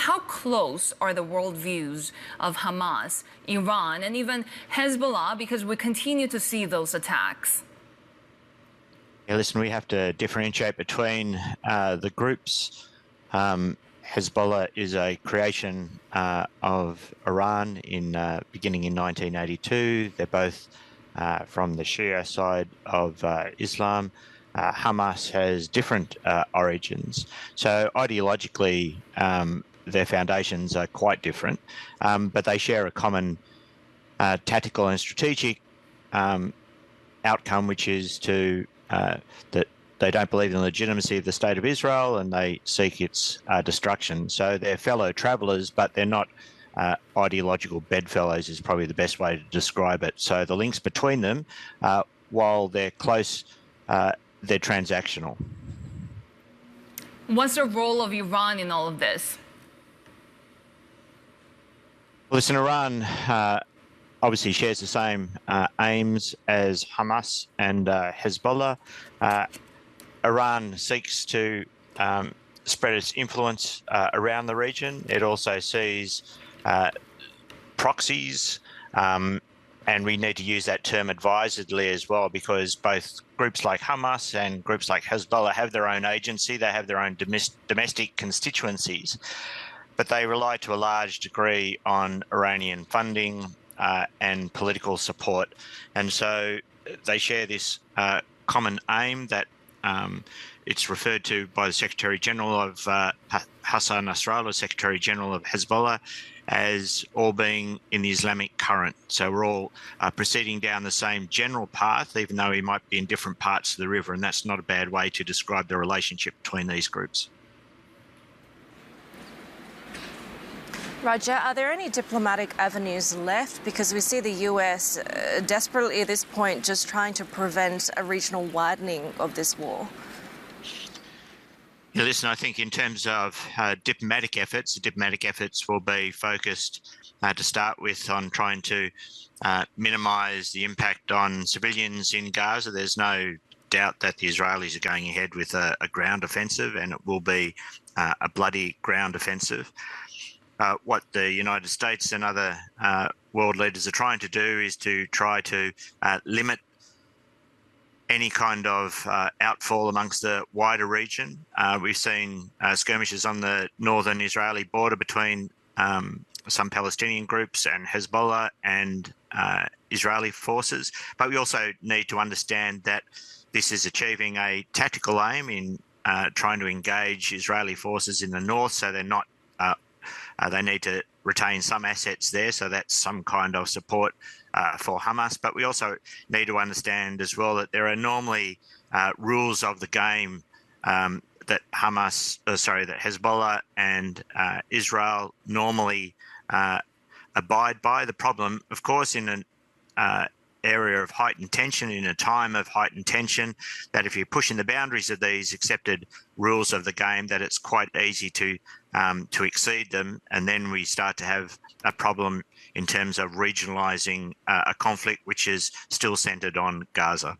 how close are the worldviews of Hamas, Iran, and even Hezbollah, because we continue to see those attacks? Yeah, listen, we have to differentiate between the groups. Hezbollah is a creation of Iran beginning in 1982. They're both from the Shia side of Islam. Hamas has different origins. So ideologically, their foundations are quite different, but they share a common tactical and strategic outcome, which is that they don't believe in the legitimacy of the state of Israel and they seek its destruction. So they're fellow travellers, but they're not ideological bedfellows is probably the best way to describe it. So the links between them, while they're close, they're transactional. What's the role of Iran in all of this? Well, listen, Iran obviously shares the same aims as Hamas and Hezbollah. Iran seeks to spread its influence around the region. It also sees proxies, and we need to use that term advisedly as well, because both groups like Hamas and groups like Hezbollah have their own agency. They have their own domestic constituencies, but they rely to a large degree on Iranian funding and political support. And so they share this common aim that it's referred to by the Secretary General of Hassan Nasrallah, Secretary General of Hezbollah, as all being in the Islamic current. So we're all proceeding down the same general path, even though we might be in different parts of the river, and that's not a bad way to describe the relationship between these groups. Rodger, are there any diplomatic avenues left? Because we see the US desperately at this point just trying to prevent a regional widening of this war. Yeah, listen, I think in terms of diplomatic efforts will be focused to start with on trying to minimise the impact on civilians in Gaza. There's no doubt that the Israelis are going ahead with a ground offensive, and it will be a bloody ground offensive. What the United States and other world leaders are trying to do is to try to limit any kind of outfall amongst the wider region. We've seen skirmishes on the northern Israeli border between some Palestinian groups and Hezbollah and Israeli forces. But we also need to understand that this is achieving a tactical aim in trying to engage Israeli forces in the north, so they're not they need to retain some assets there, so that's some kind of support for Hamas. But we also need to understand as well that there are normally rules of the game that Hezbollah and Israel normally abide by. The problem, of course, in an area of heightened tension, in a time of heightened tension, that if you're pushing the boundaries of these accepted rules of the game, that it's quite easy to exceed them, and then we start to have a problem in terms of regionalising a conflict which is still centred on Gaza.